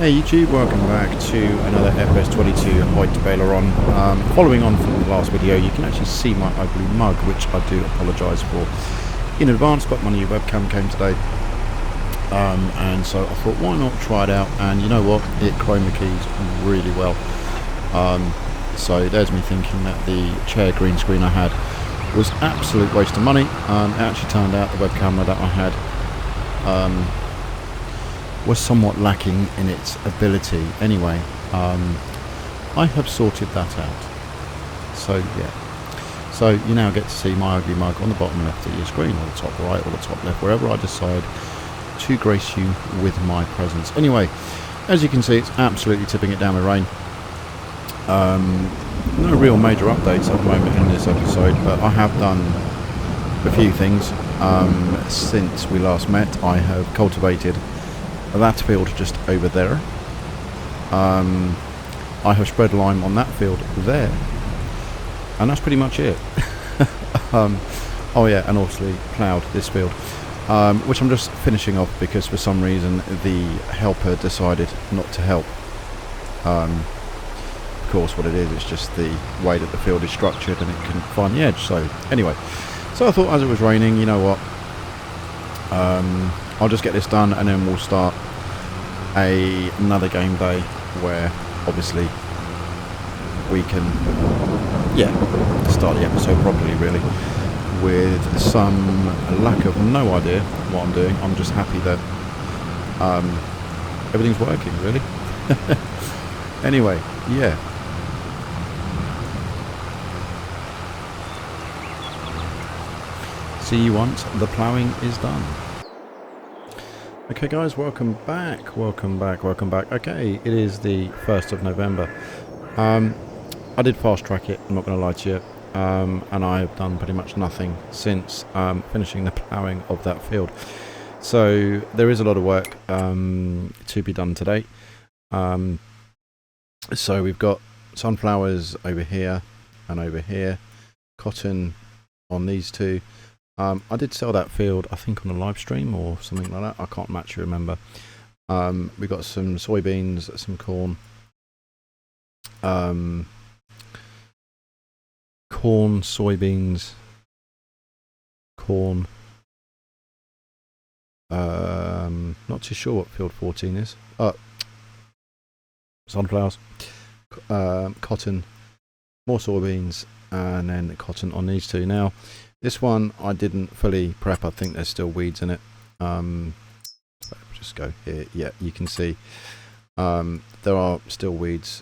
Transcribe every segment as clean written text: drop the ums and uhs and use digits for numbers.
Hey YouTube, welcome back to another FS22 Haut Beyleron. Following on from the last video, you can actually see my ugly mug, which I do apologise for in advance, but my new webcam came today. And so I thought, why not try it out? And you know what, it chroma keys really well. So there's me thinking that the chair green screen I had was absolute waste of money. It actually turned out the web camera that I had was somewhat lacking in its ability. Anyway, I have sorted that out. So yeah, so you now get to see my ugly mug on the bottom left of your screen, or the top right, or the top left, wherever I decide to grace you with my presence. Anyway, as you can see, it's absolutely tipping it down with rain. No real major updates at the moment in this episode, but I have done a few things since we last met. I have cultivated that field just over there. I have spread lime on that field there, and that's pretty much it. Oh yeah, and obviously ploughed this field, which I'm just finishing off because for some reason the helper decided not to help. Of course what it is, it's just the way that the field is structured and it couldn't find the edge. So anyway, so I thought, as it was raining, you know what, I'll just get this done and then we'll start another game day where obviously we can start the episode properly, really, with some lack of no idea what I'm doing. I'm just happy that everything's working, really. Anyway, yeah. See you once the ploughing is done. Okay guys, welcome back. Okay, it is the 1st of November. I did fast track it, I'm not going to lie to you, and I have done pretty much nothing since finishing the ploughing of that field. So there is a lot of work to be done today. So we've got sunflowers over here and over here, cotton on these two. I did sell that field, I think, on a live stream or something like that. I can't actually remember. We got some soybeans, some corn, soybeans, corn. Not too sure what field 14 is. Sunflowers, cotton, more soybeans, and then cotton on these two. Now, this one I didn't fully prep. I think there's still weeds in it. Just go here. Yeah, you can see there are still weeds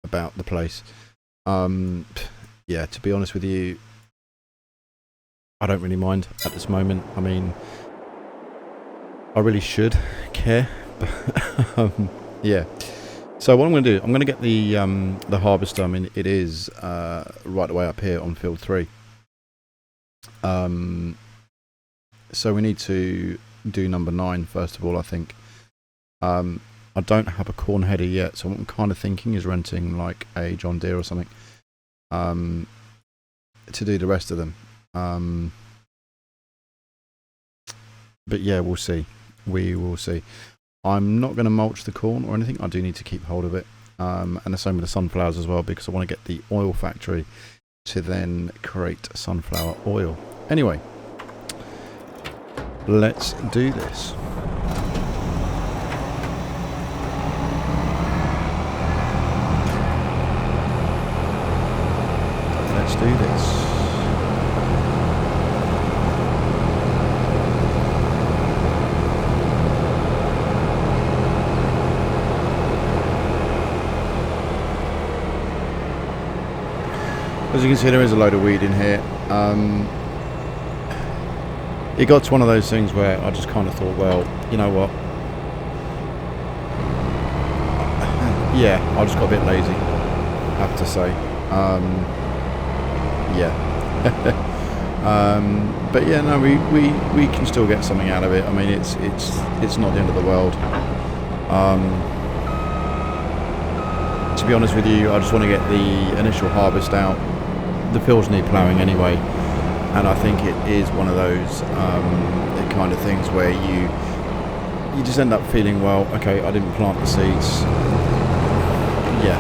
about the place. Yeah, to be honest with you, I don't really mind at this moment. I mean, I really should care, but yeah. So what I'm going to do, I'm going to get the harvester. I mean, it is right away up here on field 3. So we need to do number 9 first of all, I think. I don't have a corn header yet, so what I'm kind of thinking is renting like a John Deere or something to do the rest of them. But yeah, we'll see. We will see. I'm not going to mulch the corn or anything. I do need to keep hold of it, and the same with the sunflowers as well, because I want to get the oil factory to then create sunflower oil. Anyway, let's do this. Let's do this. As you can see, there is a load of weed in here. It got to one of those things where I just kind of thought, well, you know what? Yeah, I just got a bit lazy, I have to say. Yeah. But yeah, no, we can still get something out of it. I mean, it's not the end of the world. To be honest with you, I just want to get the initial harvest out. The fields need ploughing anyway, and I think it is one of those kind of things where you you just end up feeling, well, okay, I didn't plant the seeds. Yeah.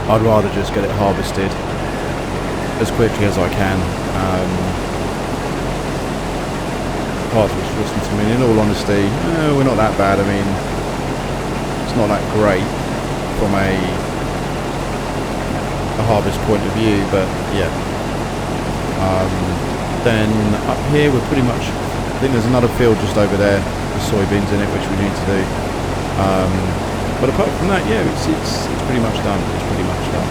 I'd rather just get it harvested as quickly as I can. Part of which listen to me, in all honesty, we're not that bad. I mean, it's not that great from a harvest point of view, but yeah. Then up here we're pretty much, I think there's another field just over there with soybeans in it, which we need to do. But apart from that, yeah, it's pretty much done. It's pretty much done.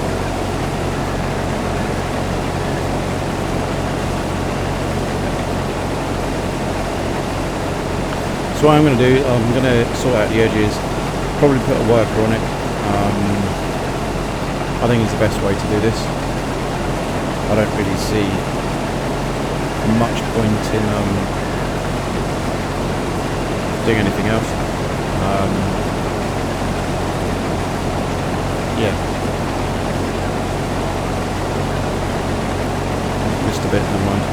So what I'm going to do, I'm going to sort out the edges, probably put a worker on it. I think it's the best way to do this. I don't really see much point in doing anything else. Yeah. Just a bit, never mind.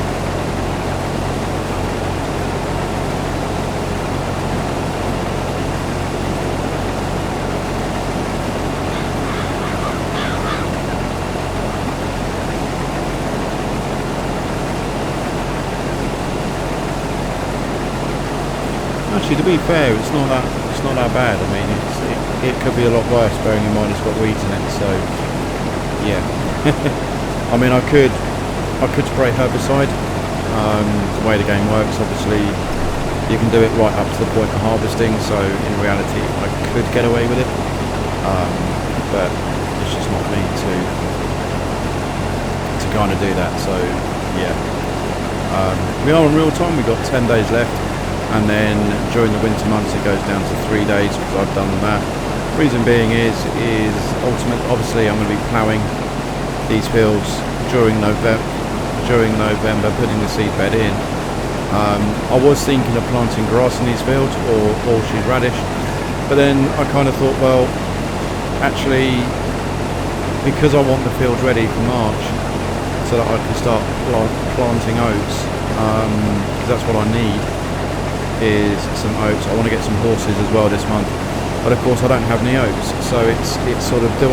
Actually, to be fair, it's not that bad. I mean, it could be a lot worse, bearing in mind it's got weeds in it. So, yeah. I mean, I could spray herbicide. The way the game works, obviously, you can do it right up to the point of harvesting. So, in reality, I could get away with it, but it's just not me to kind of do that. So, yeah. We are in real time. We've got 10 days left. And then during the winter months it goes down to 3 days because I've done that. Reason being is obviously I'm going to be ploughing these fields during November, putting the seed bed in. I was thinking of planting grass in these fields or orchard radish, but then I kind of thought, well, actually, because I want the field ready for March so that I can start planting oats, because that's what I need. Is some oats. I want to get some horses as well this month, but of course I don't have any oats, so it's sort of do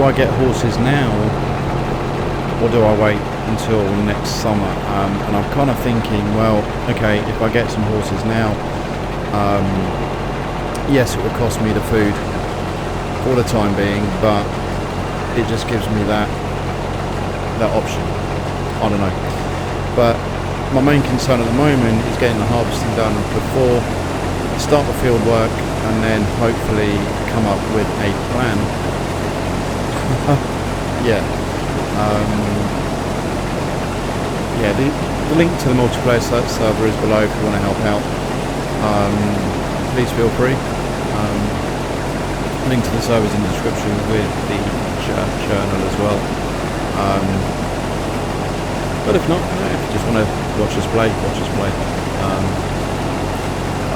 I get horses now or do I wait until next summer? And I'm kind of thinking, well, okay, if I get some horses now, yes, it would cost me the food for the time being, but it just gives me that option. I don't know. But my main concern at the moment is getting the harvesting done before I start the field work and then hopefully come up with a plan. Yeah. Yeah, the link to the multiplayer server is below if you want to help out. Please feel free. Link to the server is in the description with the journal as well. But if not, if you just want to watch us play. I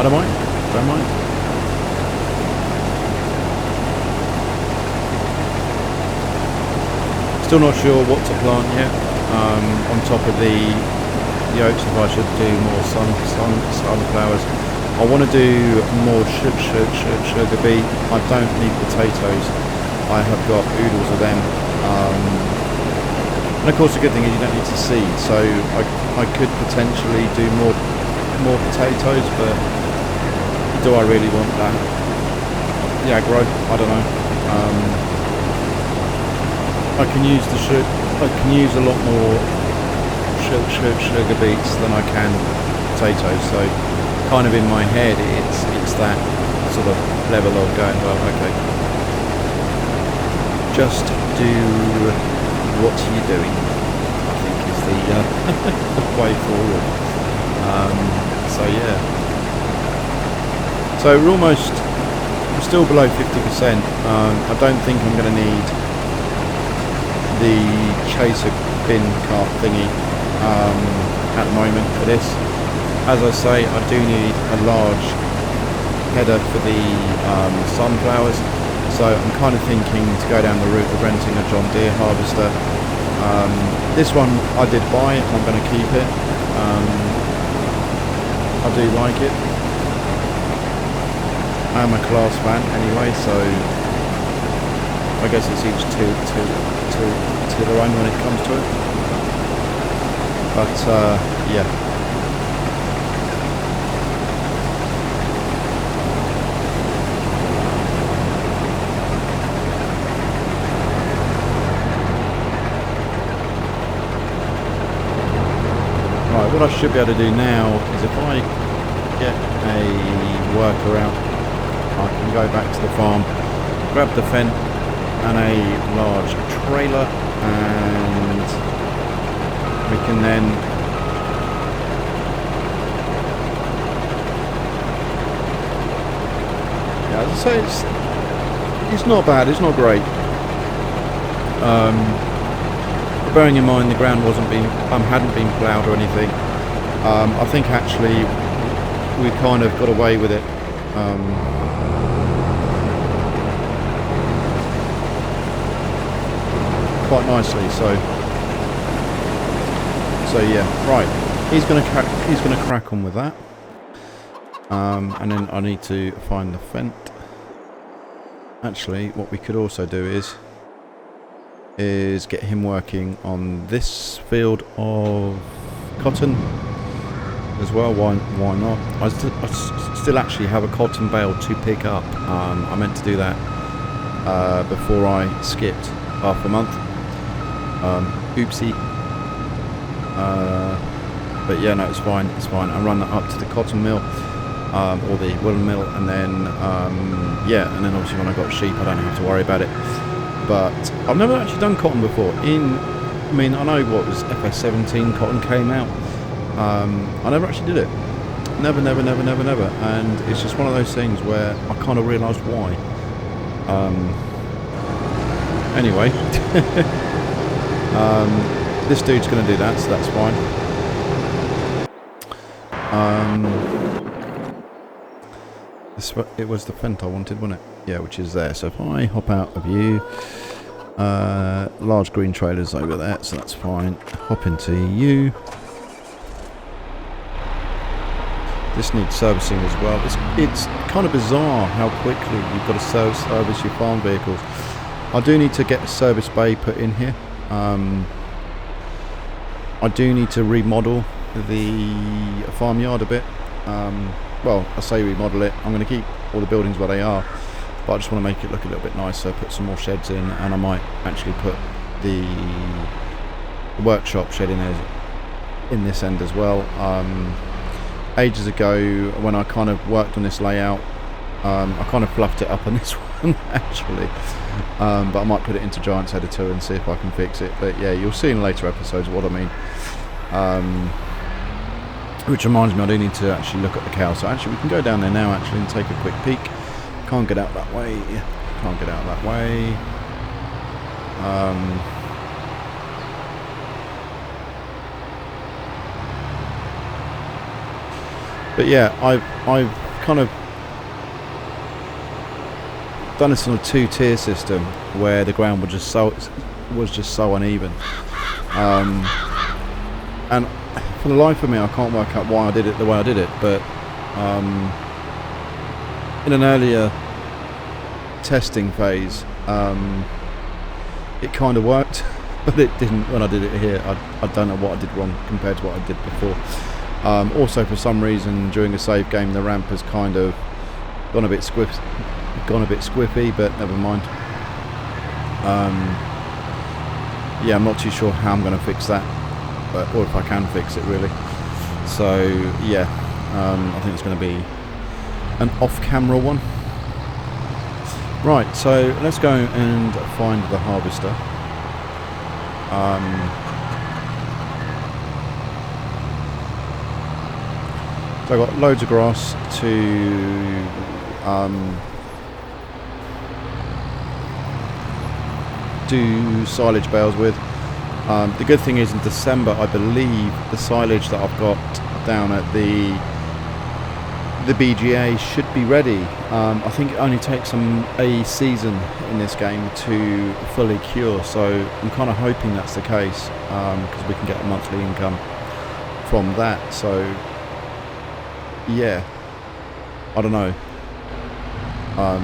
don't mind. Still not sure what to plant yet. On top of the oats, if I should do more sunflowers. I want to do more sugar beet. I don't need potatoes. I have got oodles of them. And of course the good thing is you don't need to seed, so I could potentially do more potatoes, but do I really want that? Yeah, grow. I don't know. I can use a lot more sugar beets than I can potatoes, so kind of in my head it's that sort of level of going, well, okay, just do what are you doing, I think is the way forward. So yeah. So we're still below 50%. I don't think I'm going to need the chaser bin cart thingy at the moment for this. As I say, I do need a large header for the sunflowers. So I'm kind of thinking to go down the route of renting a John Deere harvester This one I did buy it, and I'm going to keep it. I do like it. I'm a class fan anyway, so I guess it's each to their own when it comes to it. But yeah. Right, what I should be able to do now is if I get a worker out, I can go back to the farm, grab the fence and a large trailer, and we can then yeah, as I say, it's not bad, it's not great. Bearing in mind the ground hadn't been ploughed or anything, I think actually we kind of got away with it. Quite nicely, so yeah, right. He's gonna crack on with that, and then I need to find the fence. Actually, what we could also do is get him working on this field of cotton as well. Why not? I still actually have a cotton bale to pick up. I meant to do that before I skipped half a month. Oopsie. But yeah, no, it's fine. I run that up to the cotton mill, or the woolen mill, and then yeah, and then obviously when I got sheep, I don't have to worry about it. But I've never actually done cotton before. I mean, I know what was FS17 cotton came out. I never actually did it. Never. And it's just one of those things where I kind of realised why. Anyway, this dude's going to do that, so that's fine. It was the fence I wanted, wasn't it? Yeah, which is there. So if I hop out of view, large green trailers over there, so that's fine. Hop into you. This needs servicing as well. It's kind of bizarre how quickly you've got to service your farm vehicles. I do need to get a service bay put in here. I do need to remodel the farmyard a bit. Well, I say remodel it. I'm going to keep all the buildings where they are, but I just want to make it look a little bit nicer, put some more sheds in, and I might actually put the workshop shed in there, in this end as well. Ages ago, when I kind of worked on this layout, I kind of fluffed it up on this one actually, but I might put it into Giants Editor and see if I can fix it. But yeah, you'll see in later episodes what I mean. Which reminds me, I do need to actually look at the cow. So actually we can go down there now actually and take a quick peek. Can't get out that way. Can't get out that way. But yeah, I've kind of done this on a two-tier system where the ground was just so uneven. And for the life of me, I can't work out why I did it the way I did it, but in an earlier testing phase, it kind of worked, but it didn't when I did it here. I don't know what I did wrong compared to what I did before. Also, for some reason, during a save game, the ramp has kind of gone a bit squiffy, but never mind. Yeah, I'm not too sure how I'm going to fix that. Or if I can fix it really. So yeah, I think it's going to be an off-camera one. Right, so let's go and find the harvester. So I've got loads of grass to do silage bales with. The good thing is in December, I believe the silage that I've got down at the the BGA should be ready. I think it only takes a season in this game to fully cure, so I'm kind of hoping that's the case, because we can get a monthly income from that. So yeah, I don't know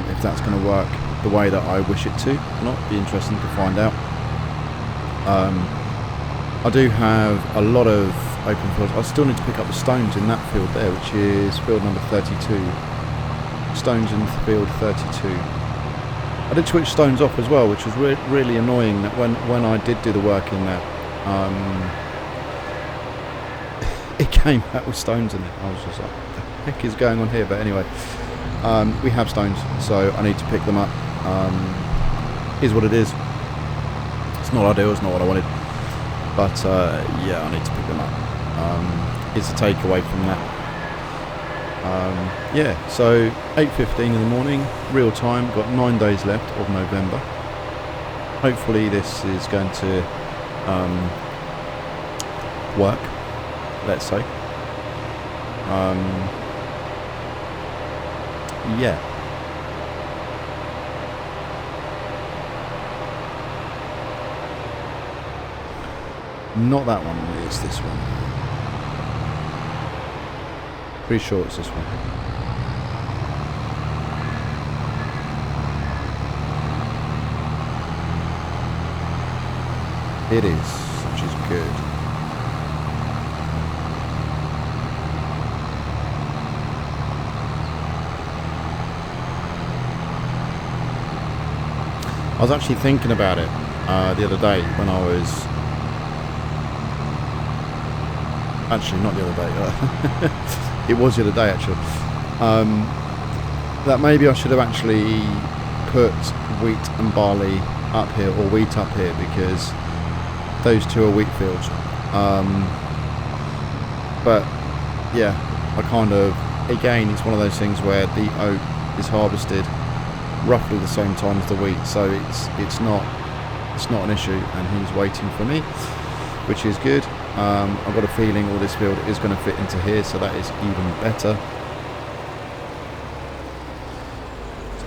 if that's going to work the way that I wish it to or not. Be interesting to find out. I do have a lot of open fields. I still need to pick up the stones in that field there, which is field number 32. Stones in field 32. I did switch stones off as well, which was really annoying. That when I did do the work in that, it came out with stones in it. I was just like, what the heck is going on here? But anyway, we have stones, so I need to pick them up. Is what it is. It's not ideal, it's not what I wanted, but yeah, I need to pick them up. Is the takeaway from that. Yeah, so 8:15 in the morning, real time, got 9 days left of November. Hopefully this is going to work, let's say. Yeah. Not that one, it's this one. Pretty sure it's this one. It is, which is good. I was actually thinking about it the other day when I was... Actually, not the other day. It was the other day, actually. That maybe I should have actually put wheat and barley up here, or wheat up here, because those two are wheat fields. But yeah, I kind of, again, it's one of those things where the oat is harvested roughly the same time as the wheat, so it's not an issue, and he's waiting for me, which is good. I've got a feeling all this field is going to fit into here, so that is even better.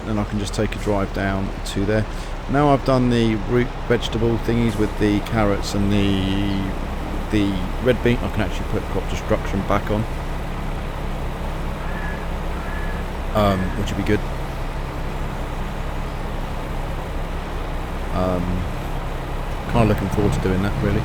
Then I can just take a drive down to there. Now I've done the root vegetable thingies with the carrots and the red bean, I can actually put crop destruction back on, which would be good. Kind of looking forward to doing that, really.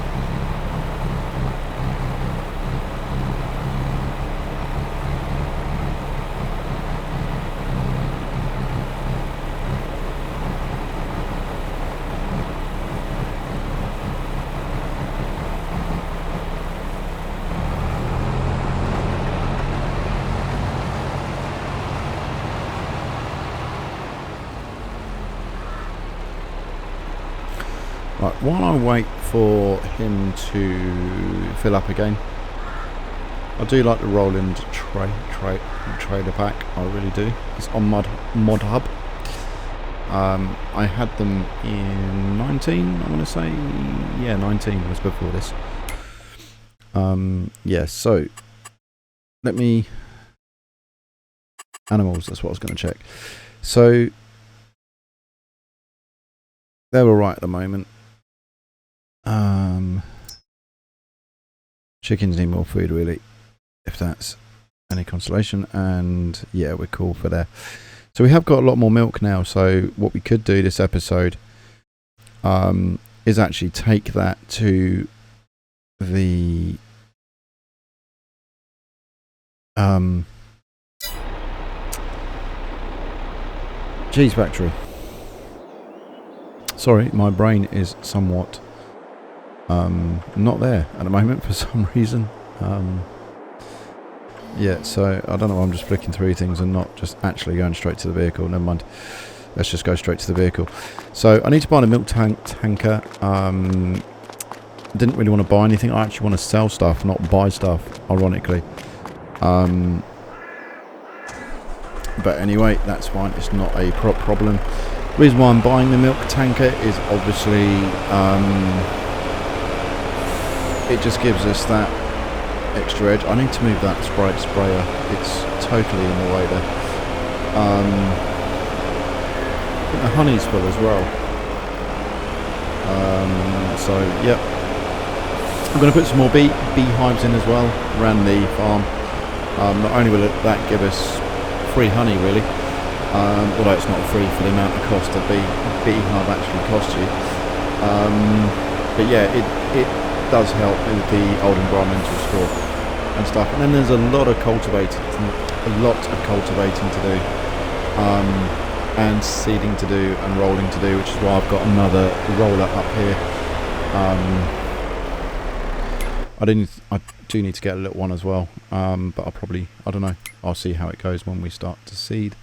Right, while I wait for him to fill up again, I do like the Roland trailer pack. I really do. It's on Mod Hub. I had them in 19, I want to say. Yeah, 19 was before this. Yeah, so let me... Animals, that's what I was going to check. So they're all right at the moment. Chickens need more food, really, if that's any consolation, and yeah, we're cool for there. So we have got a lot more milk now, so what we could do this episode is actually take that to the cheese factory. Sorry, my brain is somewhat not there at the moment for some reason. Yeah, so I don't know, I'm just flicking through things and not just actually going straight to the vehicle. Never mind, let's just go straight to the vehicle. So I need to buy a milk tanker. Didn't really want to buy anything. I actually want to sell stuff, not buy stuff, ironically. But anyway, that's fine, it's not a problem. The reason why I'm buying the milk tanker is obviously it just gives us that extra edge. I need to move that sprayer. It's totally in the way there. I think the honey's full as well. So yep, I'm going to put some more beehives in as well around the farm. Not only will that give us free honey really, although it's not free for the amount of cost a beehive actually costs you. But yeah, it does help with the old environmental score and stuff. And then there's a lot of cultivating to do, and seeding to do and rolling to do, which is why I've got another roller up here. I do need to get a little one as well, but I don't know, I'll see how it goes when we start to seed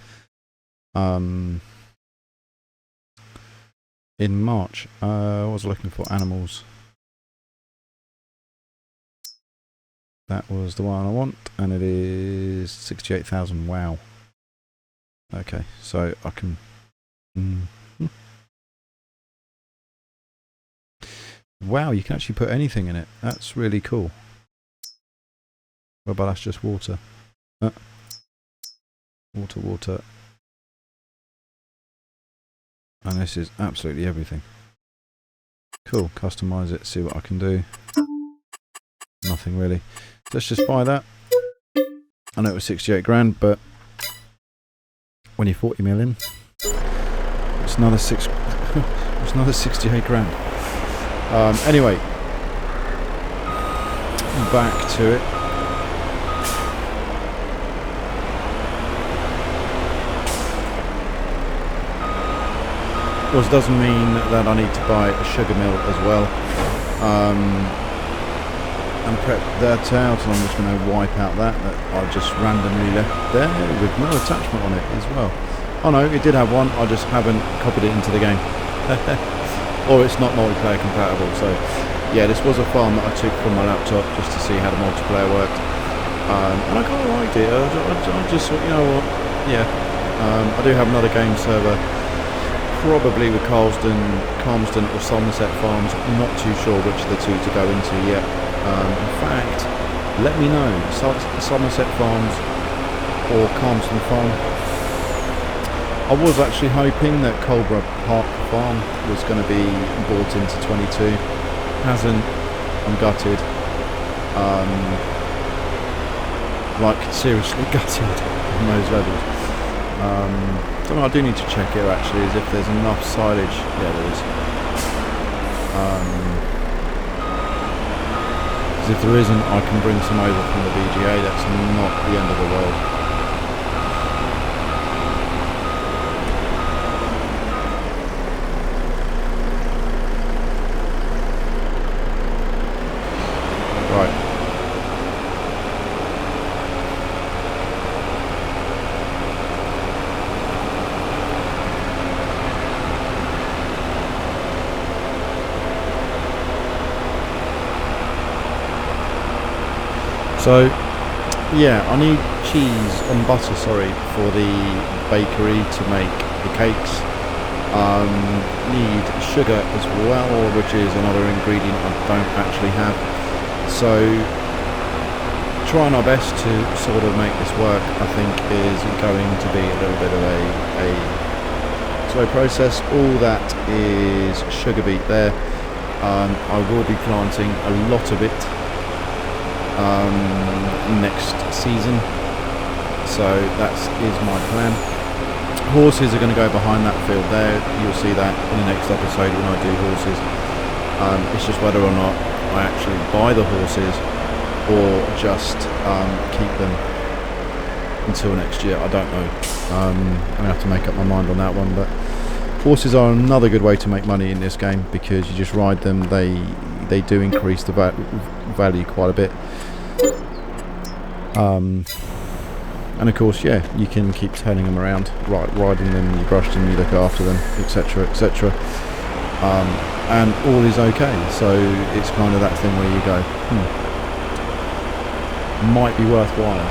in March. I was looking for animals. That was the one I want, and it is 68,000. Wow. Okay, so I can. Wow, you can actually put anything in it. That's really cool. Well, but that's just water. Water. And this is absolutely everything. Cool, customize it, see what I can do. Nothing really. Let's just buy that. I know it was 68 grand, but when you're 40 million, it's another it's another 68 grand. Anyway, back to it. Of course, doesn't mean that I need to buy a sugar mill as well. And prep that out, and I'm just going to wipe out that I just randomly left there with no attachment on it as well. Oh no, it did have one, I just haven't copied it into the game. Or it's not multiplayer compatible. So yeah, this was a farm that I took from my laptop just to see how the multiplayer worked, and I kind of liked it. I just thought, you know what, yeah, I do have another game server, probably with Carlston or Somerset Farms. I'm not too sure which of the two to go into yet. In fact, let me know, Somerset Farms or Carlston Farm. I was actually hoping that Colborough Park Farm was going to be bought into 22. Hasn't. I'm gutted. Like seriously gutted on those levels. Don't know, I do need to check here actually, as if there's enough silage. Yeah, there is. Because if there isn't, I can bring some over from the VGA. That's not the end of the world. So, yeah, I need cheese and butter, sorry, for the bakery to make the cakes. Need sugar as well, which is another ingredient I don't actually have. So, trying our best to sort of make this work, I think, is going to be a little bit of a slow process. All that is sugar beet there. I will be planting a lot of it next season, so that is my plan. Horses are going to go behind that field there. You'll see that in the next episode when I do horses. It's just whether or not I actually buy the horses or just keep them until next year. I don't know. I'm going to have to make up my mind on that one, but horses are another good way to make money in this game, because you just ride them. They do increase the value quite a bit. And of course, yeah, you can keep turning them around, riding them, you brush them, you look after them, etc, etc, and all is okay. So it's kind of that thing where you go, might be worthwhile,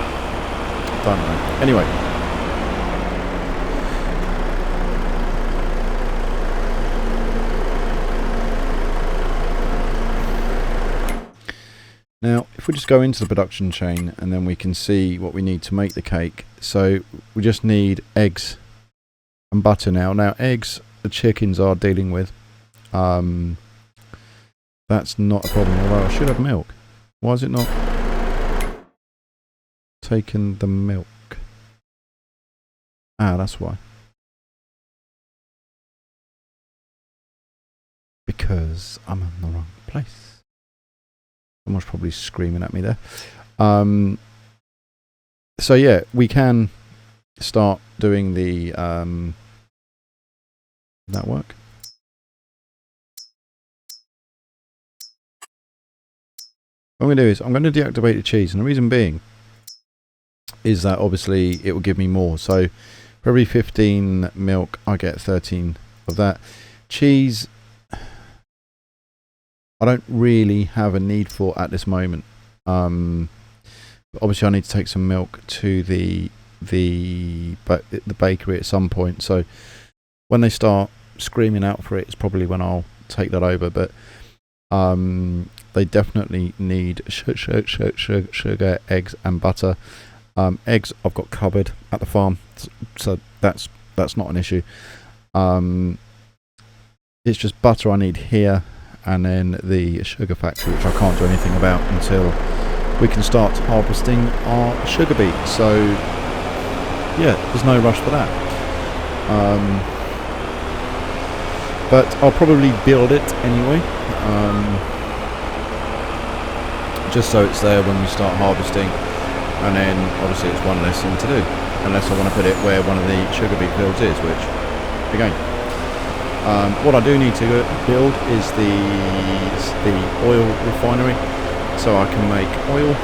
don't know. Anyway, Now, if we just go into the production chain and then we can see what we need to make the cake. So we just need eggs and butter now. Now, eggs, the chickens are dealing with. That's not a problem, although I should have milk. Why is it not taking the milk? Ah, that's why. Because I'm in the wrong place. Someone's probably screaming at me there. So yeah, we can start doing the that work. What I'm going to do is I'm going to deactivate the cheese, and the reason being is that obviously it will give me more. So for every 15 milk, I get 13 of that. Cheese, I don't really have a need for at this moment. Obviously, I need to take some milk to the bakery at some point. So when they start screaming out for it, it's probably when I'll take that over. But they definitely need sugar, eggs, and butter. Eggs I've got covered at the farm, so that's not an issue. It's just butter I need here, and then the sugar factory, which I can't do anything about until we can start harvesting our sugar beet. So yeah, there's no rush for that. But I'll probably build it anyway, just so it's there when we start harvesting, and then obviously it's one less thing to do, unless I want to put it where one of the sugar beet fields is, which again, what I do need to build is the oil refinery, so I can make oil.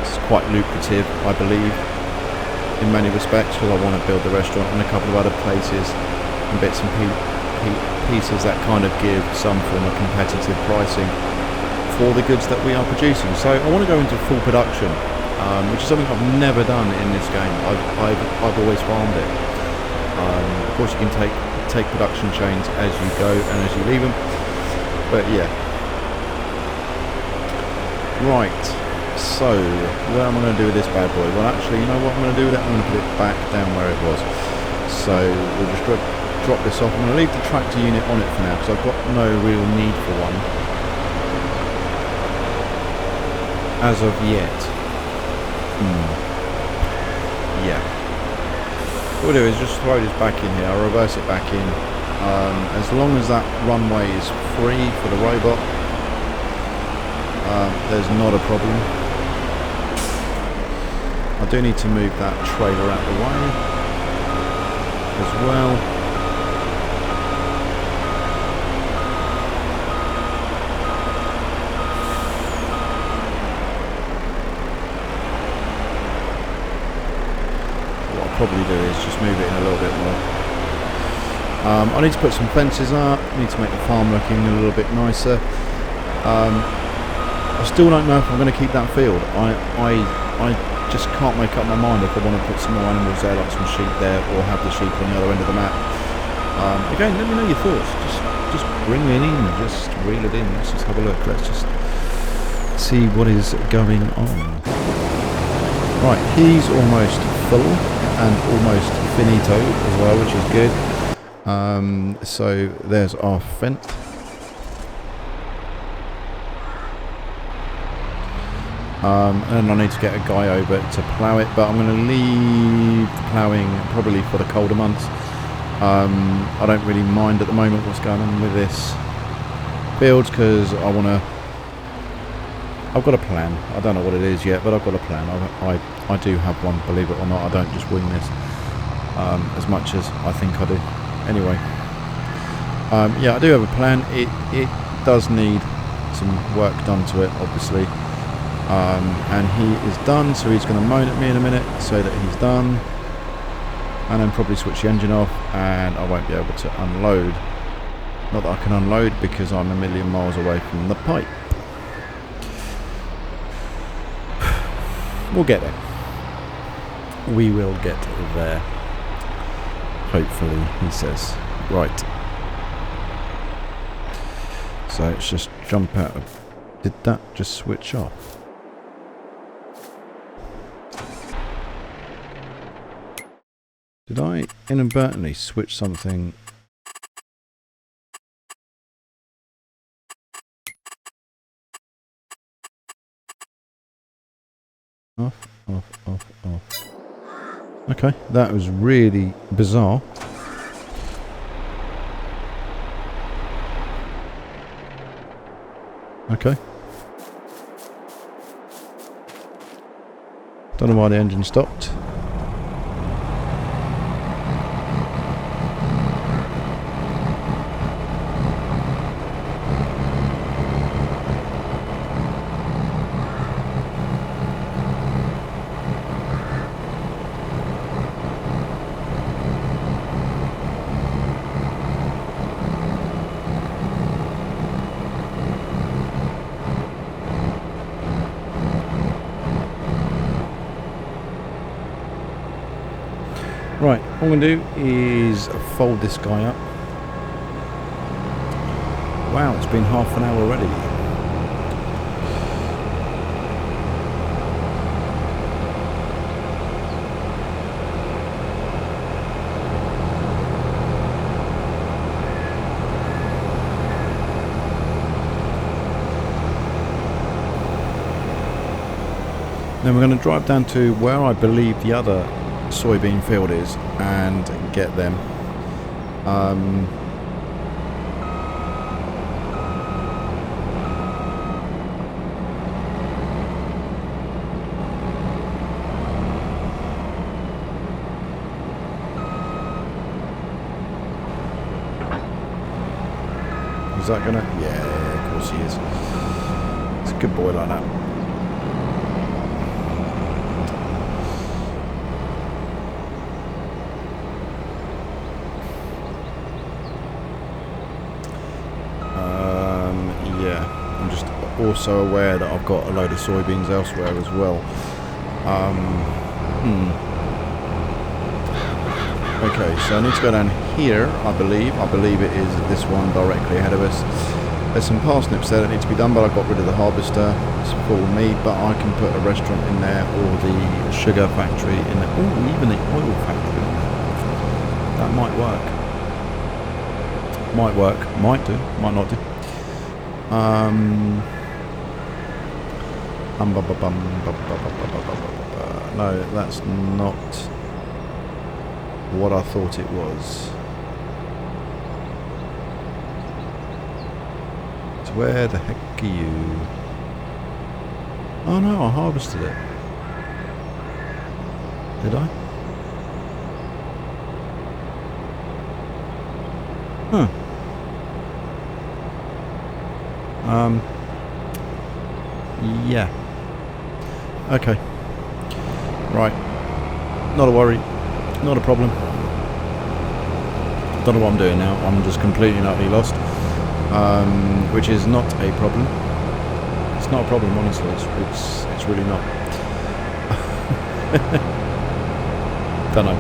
It's quite lucrative, I believe, in many respects, because I want to build the restaurant and a couple of other places and bits and pieces that kind of give some form of competitive pricing for the goods that we are producing. So I want to go into full production, which is something I've never done in this game. I've always farmed it. Of course, you can take production chains as you go and as you leave them, but yeah. Right, so what am I going to do with this bad boy? Well, actually, you know what I'm going to do with it? I'm going to put it back down where it was. So we'll just drop this off. I'm going to leave the tractor unit on it for now, because I've got no real need for one as of yet. Yeah. What we'll do is just throw this back in here. I'll reverse it back in. As long as that runway is free for the robot, there's not a problem. I do need to move that trailer out of the way as well. Probably do is just move it in a little bit more. I need to put some fences up, need to make the farm looking a little bit nicer. I still don't know if I'm going to keep that field. I just can't make up my mind if I want to put some more animals there, like some sheep there, or have the sheep on the other end of the map. Again, let me know your thoughts. Just bring it in, just reel it in. Let's just have a look. Let's just see what is going on. Right, he's almost full and almost finito as well, which is good. So there's our fence. And I need to get a guy over to plough it, but I'm going to leave the ploughing probably for the colder months. I don't really mind at the moment what's going on with this fields, because I've got a plan. I don't know what it is yet, but I've got a plan. I do have one, believe it or not. I don't just wing this as much as I think I do. Anyway, yeah, I do have a plan. It does need some work done to it, obviously. And he is done, so he's going to moan at me in a minute, say that he's done, and then probably switch the engine off, and I won't be able to unload. Not that I can unload, because I'm a million miles away from the pipe. We'll get there. We will get there. Hopefully, he says. Right. So let's just jump out of Did that just switch off? Did I inadvertently switch something? Off, off, off, off. Okay, that was really bizarre. Okay. Don't know why the engine stopped. Right, what I'm going to do is fold this guy up. Wow, it's been half an hour already. Then we're going to drive down to where I believe the other soybean field is and get them. Is that gonna? Yeah, of course he is. It's a good boy like that. Also aware that I've got a load of soybeans elsewhere as well. Okay, so I need to go down here, I believe. I believe it is this one directly ahead of us. There's some parsnips there that need to be done, but I got rid of the harvester. It's for me, but I can put a restaurant in there or the sugar factory in there. Oh, even the oil factory. That might work. Might work. Might do. Might not do. No, that's not what I thought it was. So where the heck are you? Oh no, I harvested it. Did I? Huh. Yeah. Okay. Right. Not a worry. Not a problem. Don't know what I'm doing now. I'm just completely and utterly lost. Which is not a problem. It's not a problem, honestly. It's really not. Don't know.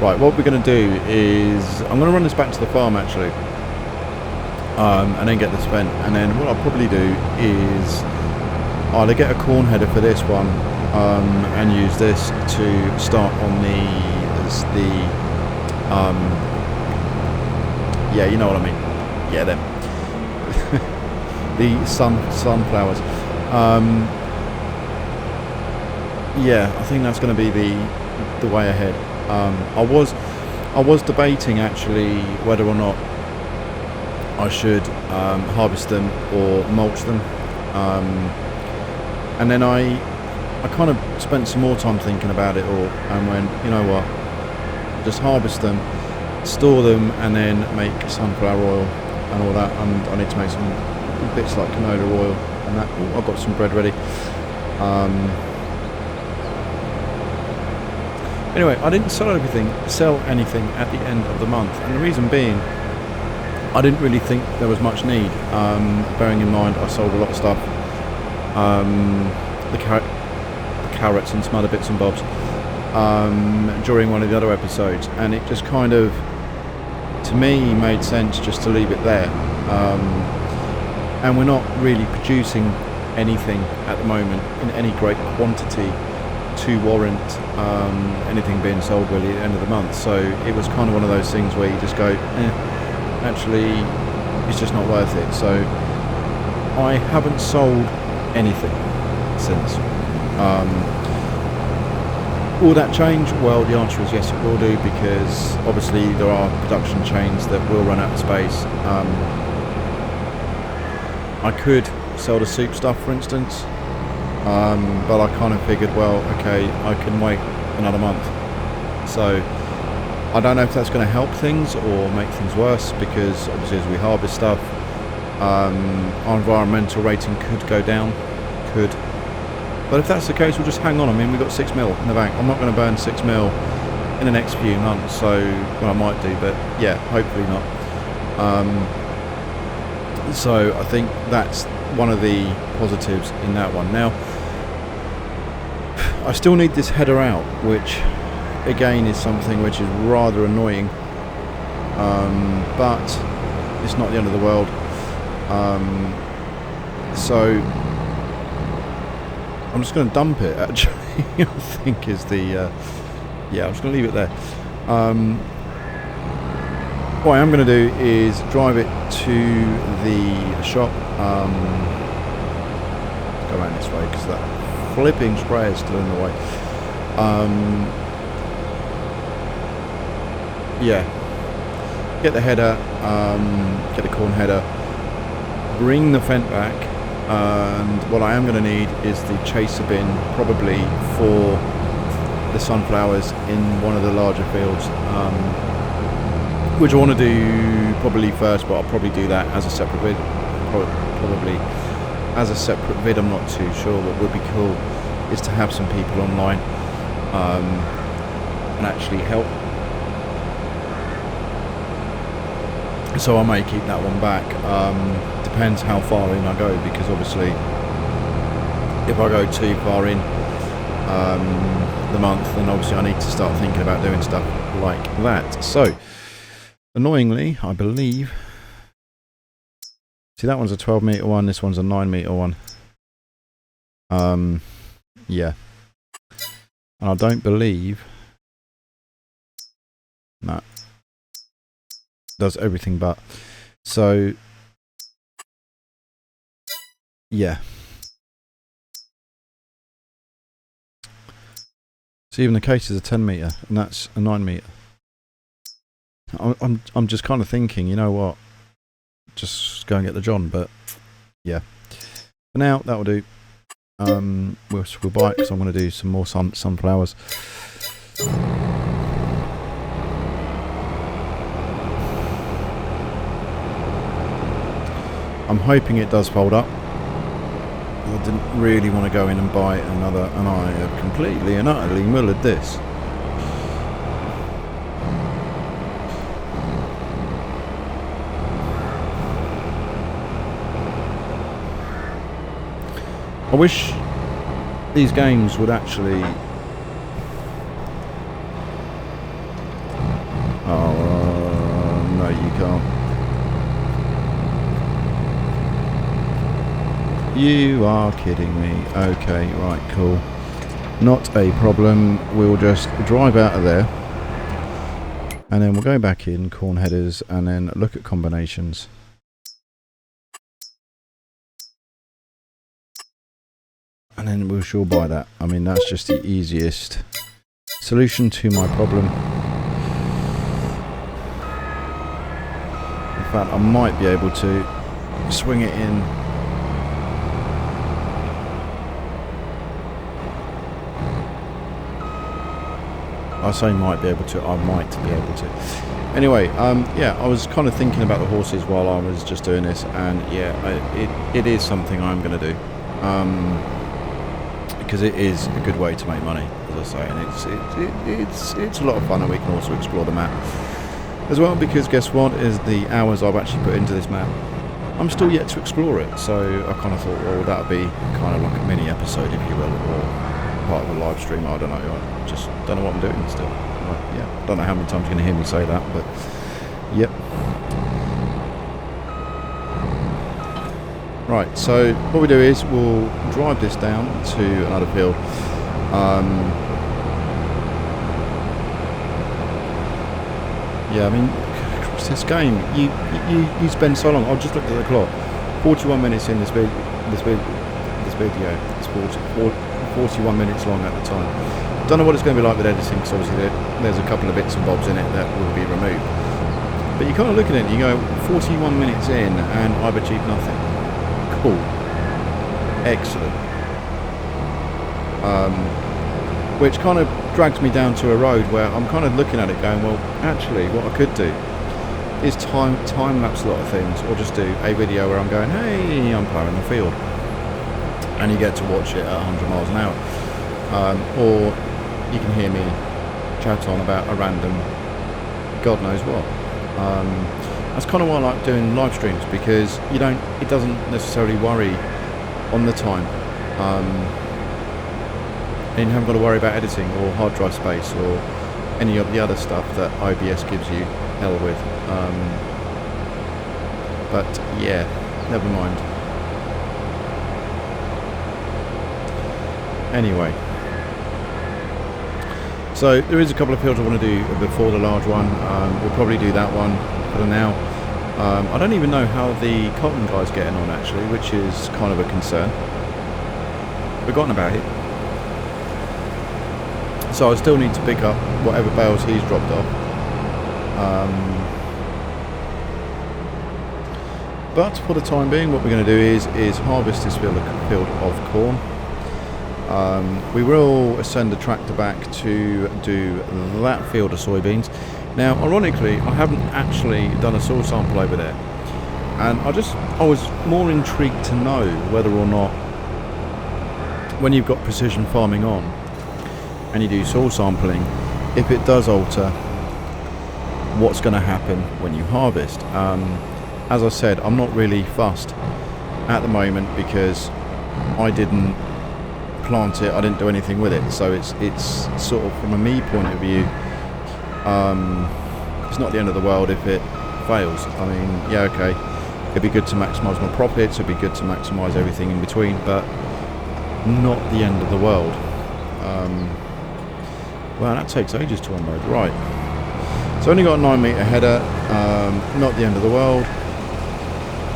Right, what we're going to do is I'm going to run this back to the farm actually. And then get this spent, and then what I'll probably do is either get a corn header for this one and use this to start on yeah, you know what I mean, yeah, them the sunflowers. Yeah, I think that's going to be the way ahead. I was debating actually whether or not I should harvest them or mulch them, and then I kind of spent some more time thinking about it all and went, you know what, just harvest them, store them, and then make sunflower oil and all that. And I need to make some bits like canola oil and that. Oh, I've got some bread ready. Anyway, I didn't sell anything at the end of the month, and the reason being, I didn't really think there was much need, bearing in mind I sold a lot of stuff, the carrots and some other bits and bobs, during one of the other episodes, and it just kind of, to me, made sense just to leave it there. and we're not really producing anything at the moment in any great quantity to warrant anything being sold really at the end of the month. So it was kind of one of those things where you just go, actually it's just not worth it. So I haven't sold anything since. Will that change? Well, the answer is yes, it will do, because obviously there are production chains that will run out of space. I could sell the soup stuff, for instance, but I kind of figured, well, okay, I can wait another month. So I don't know if that's going to help things or make things worse, because obviously as we harvest stuff, our environmental rating could go down, but if that's the case, we'll just hang on. I mean, we've got 6 mil in the bank. I'm not going to burn 6 mil in the next few months, so, well, I might do, but yeah, hopefully not. So I think that's one of the positives in that one. Now, I still need this header out, which again is something which is rather annoying, but it's not the end of the world. So I'm just going to dump it, actually. I think is the yeah, I'm just going to leave it there. What I am going to do is drive it to the shop. Go around this way because that flipping spray is still in the way. Yeah, get the header, get the corn header, bring the fent back, and what I am going to need is the chaser bin, probably for the sunflowers in one of the larger fields, which I want to do probably first, but I'll probably do that as a separate vid. Probably as a separate vid, I'm not too sure. What would be cool is to have some people online and actually help. So I may keep that one back. Depends how far in I go, because obviously if I go too far in the month, then obviously I need to start thinking about doing stuff like that. So annoyingly, I believe, see, that one's a 12 meter one, this one's a 9 meter one. Yeah, and I don't believe, no, does everything but. So yeah, so even the case is a 10 meter and that's a 9 meter. I'm just kind of thinking, you know what, just go and get the John, but yeah, for now that will do. We'll buy it because I'm going to do some more sunflowers. I'm hoping it does fold up. I didn't really want to go in and buy another, and I have completely and utterly mullered this. I wish these games would actually... Oh, no, you can't. You are kidding me. Okay, right, cool. Not a problem. We'll just drive out of there. And then we'll go back in, corn headers, and then look at combinations. And then we shall buy that. I mean, that's just the easiest solution to my problem. In fact, I might be able to swing it in. I say might be able to, I might be able to. Anyway, yeah, I was kind of thinking about the horses while I was just doing this, and yeah, it is something I'm going to do. Because it is a good way to make money, as I say, and it's a lot of fun, and we can also explore the map as well, because guess what, is the hours I've actually put into this map, I'm still yet to explore it. So I kind of thought, well, that would be kind of like a mini episode, if you will, or part of a live stream. I don't know, I just don't know what I'm doing still. Yeah, don't know how many times you're going to hear me say that, but yep. Right, so what we do is we'll drive this down to another field. Yeah, I mean, across this game, you spend so long. I've just looked at the clock. 41 minutes in this video. It's 41 minutes long at the time. Don't know what it's going to be like with editing, because obviously there's a couple of bits and bobs in it that will be removed. But you kind of look at it and you go, 41 minutes in and I've achieved nothing. Cool. Excellent. Which kind of drags me down to a road where I'm kind of looking at it going, well, actually, what I could do is time-lapse a lot of things, or just do a video where I'm going, hey, I'm ploughing the field. And you get to watch it at 100 miles an hour. Or you can hear me chat on about a random God knows what. That's kind of why I like doing live streams, because it doesn't necessarily worry on the time. And you haven't got to worry about editing or hard drive space or any of the other stuff that OBS gives you hell with. But yeah, never mind. Anyway, so there is a couple of fields I want to do before the large one. We'll probably do that one for now. I don't even know how the cotton guy's getting on actually, which is kind of a concern. Forgotten about it. So I still need to pick up whatever bales he's dropped off. But for the time being, what we're going to do is harvest this field of corn. We will send a tractor back to do that field of soybeans. Now, ironically, I haven't actually done a soil sample over there, and I was more intrigued to know whether or not, when you've got precision farming on and you do soil sampling, if it does alter what's going to happen when you harvest. As I said, I'm not really fussed at the moment because I didn't plant it, I didn't do anything with it, so it's sort of, from a me point of view, it's not the end of the world if it fails. I mean, yeah, okay, it'd be good to maximise my profits, it'd be good to maximise everything in between, but not the end of the world. Well, that takes ages to unload. Right, it's only got a 9 metre header, not the end of the world,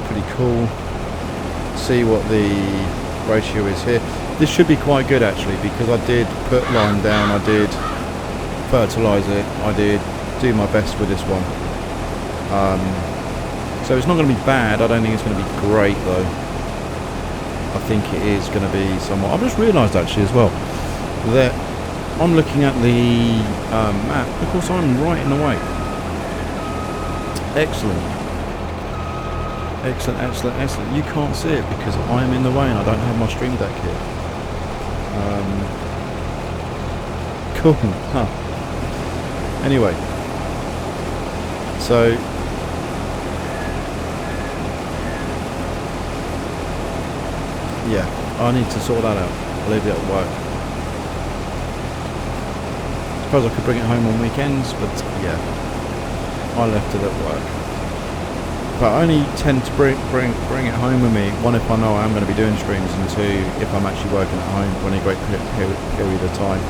pretty cool. See what the ratio is here. This should be quite good actually, because I did put lime down, I did fertilise it, I did do my best with this one. So it's not going to be bad. I don't think it's going to be great though. I think it is going to be somewhat. I've just realised actually as well that I'm looking at the map. Of course, I'm right in the way. Excellent. Excellent, excellent, excellent. You can't see it because I am in the way and I don't have my stream deck here. Cool. Huh. Anyway. So yeah, I need to sort that out. I'll leave it at work. Suppose I could bring it home on weekends, but yeah, I left it at work. But I only tend to bring it home with me, one, if I know I'm going to be doing streams, and two, if I'm actually working at home for any great period of time.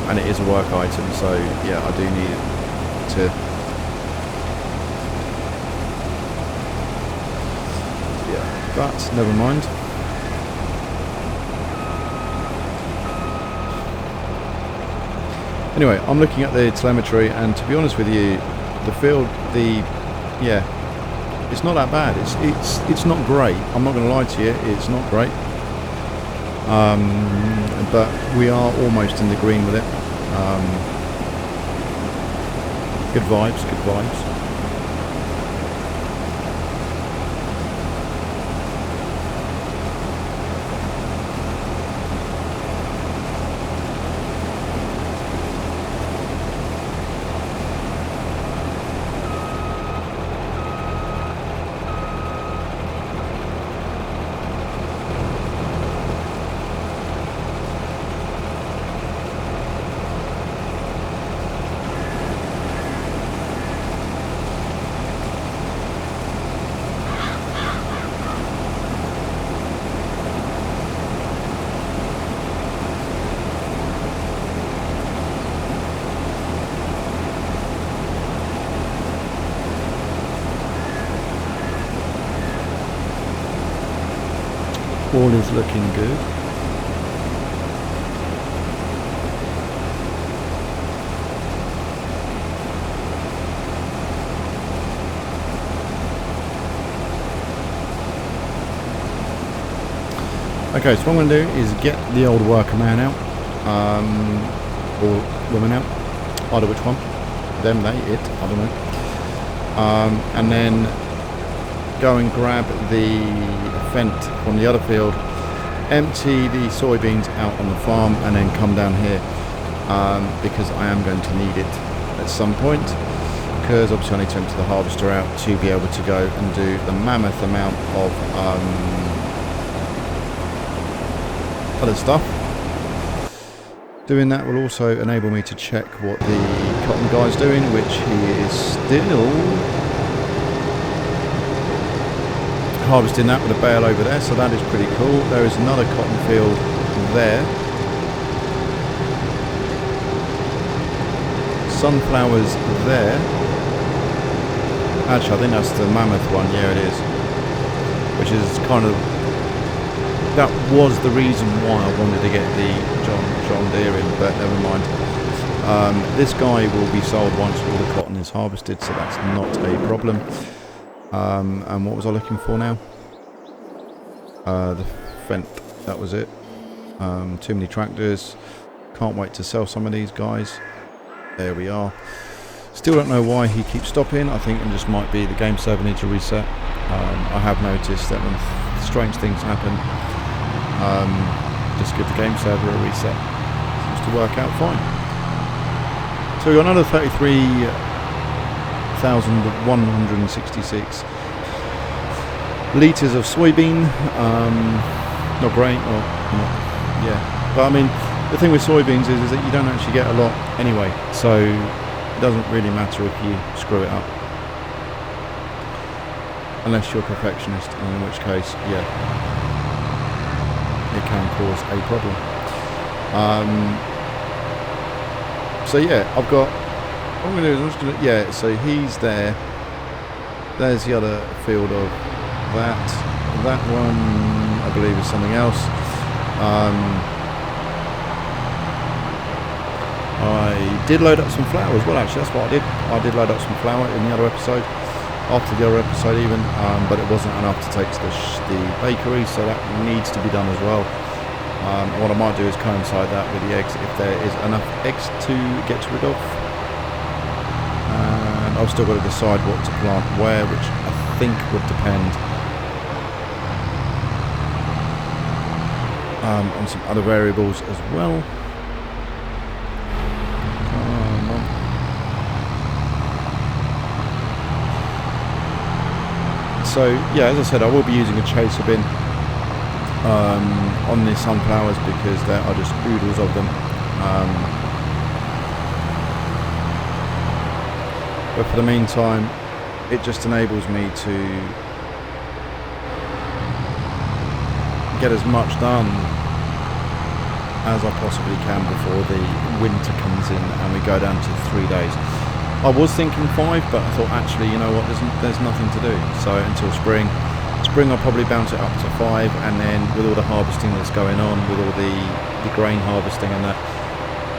And it is a work item, so yeah, I do need to. Yeah, but never mind. Anyway, I'm looking at the telemetry, and to be honest with you, the field, it's not that bad. It's not great. I'm not going to lie to you. It's not great. But we are almost in the green with it. Good vibes. Good vibes. all is looking good. Okay, so what I'm going to do is get the old worker man out, or woman out, either which one, them, they, it, I don't know, and then go and grab the Fent from the other field, empty the soybeans out on the farm, and then come down here, because I am going to need it at some point, because obviously I need to empty the harvester out to be able to go and do the mammoth amount of other stuff. Doing that will also enable me to check what the cotton guy's doing, which he is still harvesting that with a bale over there, so that is pretty cool. There is another cotton field there. Sunflowers there. Actually, I think that's the mammoth one. Yeah, it is. Which is kind of, that was the reason why I wanted to get the John Deere in, but never mind. This guy will be sold once all the cotton is harvested, so that's not a problem. And what was I looking for now? The Fent, that was it. Too many tractors. Can't wait to sell some of these guys. There we are. Still don't know why he keeps stopping. I think it just might be the game server needs to reset. I have noticed that when strange things happen, just give the game server a reset. Seems to work out fine. So we've got another 33,166 litres of soybean. Not great, or not, yeah. But I mean, the thing with soybeans is that you don't actually get a lot anyway, so it doesn't really matter if you screw it up. Unless you're a perfectionist, and in which case, yeah, it can cause a problem. So yeah, I've got, what I'm going to do is I'm just going to, yeah, so he's there. There's the other field of that. That one, I believe, is something else. I did load up some flour as well, actually. That's what I did. I did load up some flour in the other episode, after the other episode even, but it wasn't enough to take to the bakery, so that needs to be done as well. What I might do is coincide that with the eggs, if there is enough eggs to get rid of. And I've still got to decide what to plant where, which I think would depend on some other variables as well. So yeah, as I said, I will be using a chaser bin on the sunflowers because there are just oodles of them. But for the meantime, it just enables me to get as much done as I possibly can before the winter comes in and we go down to 3 days. I was thinking 5, but I thought actually, you know what, there's nothing to do. So until spring I'll probably bounce it up to 5, and then with all the harvesting that's going on, with all the grain harvesting and that,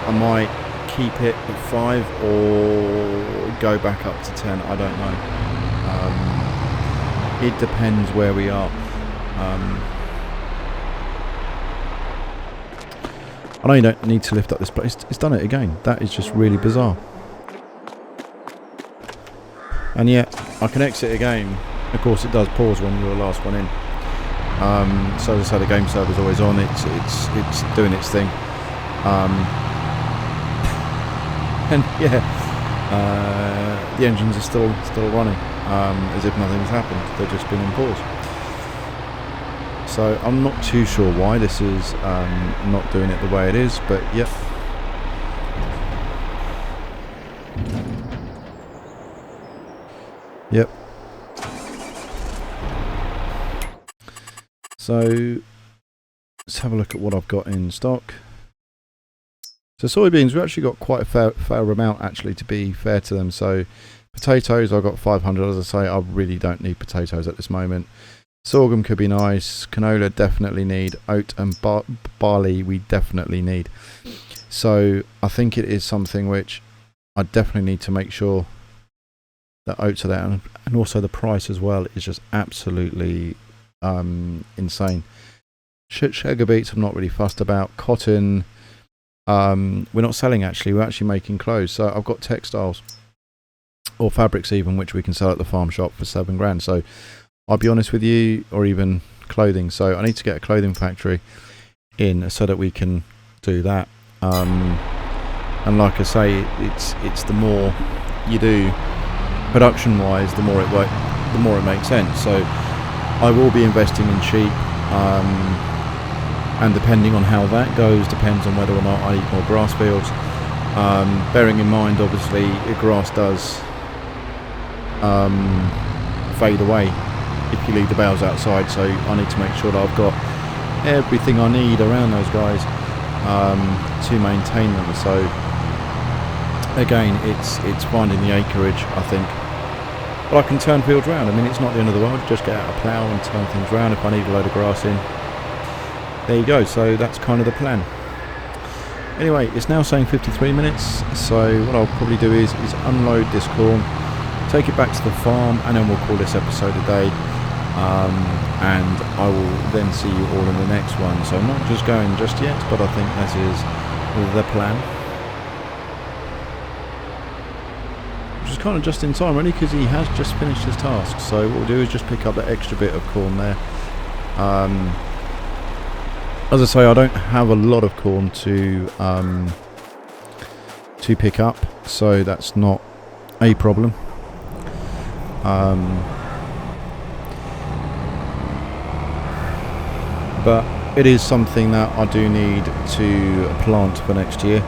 I might keep it at 5 or go back up to 10. I don't know. It depends where we are. I know you don't need to lift up this place. It's done it again. That is just really bizarre. And yet, I can exit a game. Of course, it does pause when you're the last one in. So as I say, the game server's always on. It's doing its thing. And yeah, the engines are still running, as if nothing's happened. They've just been on pause. So I'm not too sure why this is not doing it the way it is, but yep. Yep. So let's have a look at what I've got in stock. So soybeans, we've actually got quite a fair amount, actually, to be fair to them. So potatoes, I've got 500. As I say, I really don't need potatoes at this moment. Sorghum could be nice. Canola definitely need. Oat and barley we definitely need. So I think it is something which I definitely need to make sure that oats are there, and also the price as well is just absolutely insane. Sugar beets I'm not really fussed about. Cotton we're not selling actually, we're actually making clothes. So I've got textiles or fabrics even which we can sell at the farm shop for £7,000. So I'll be honest with you, or even clothing. So I need to get a clothing factory in so that we can do that. And like I say, it's the more you do production wise, the more it makes sense. So I will be investing in sheep, and depending on how that goes depends on whether or not I eat more grass fields. Bearing in mind, obviously, grass does fade away if you leave the bales outside, so I need to make sure that I've got everything I need around those guys to maintain them. So again, it's finding the acreage, I think. But I can turn fields around. I mean, it's not the end of the world. Just get out a plough and turn things around. If I need a load of grass in, there you go. So that's kind of the plan. Anyway, it's now saying 53 minutes. So what I'll probably do is unload this corn, take it back to the farm, and then we'll call this episode a day. And I will then see you all in the next one. So I'm not just going just yet, but I think that is the plan. Which is kind of just in time, really, because he has just finished his task. So what we'll do is just pick up that extra bit of corn there. As I say, I don't have a lot of corn to pick up, so that's not a problem. But it is something that I do need to plant for next year,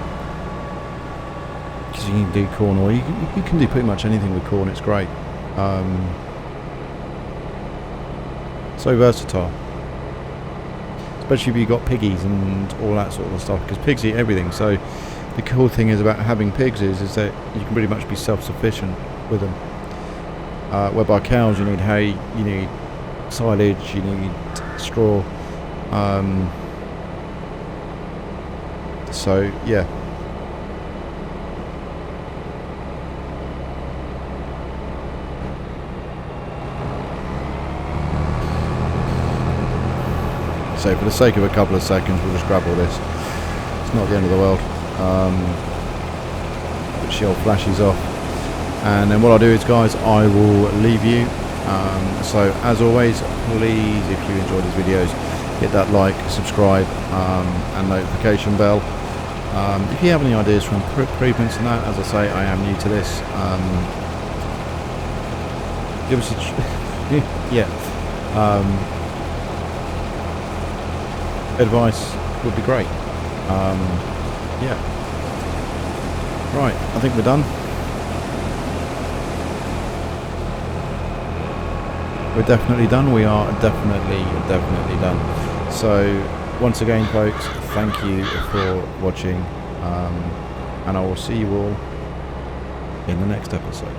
because you can do corn, or you can do pretty much anything with corn. It's great, so versatile, especially if you've got piggies and all that sort of stuff, because pigs eat everything. So the cool thing is about having pigs is that you can pretty much be self-sufficient with them, whereby cows, you need hay, you need silage, you need straw. So yeah, so for the sake of a couple of seconds we'll just grab all this. It's not the end of the world. But she all flashes off, and then what I'll do is, guys, I will leave you. So as always, please, if you enjoy these videos, hit that like, subscribe, and notification bell. If you have any ideas for improvements in that, as I say, I am new to this. Give us a yeah. Advice would be great. Yeah. Right, I think we're done. We're definitely done. We are definitely done. So once again, folks, thank you for watching, and I will see you all in the next episode.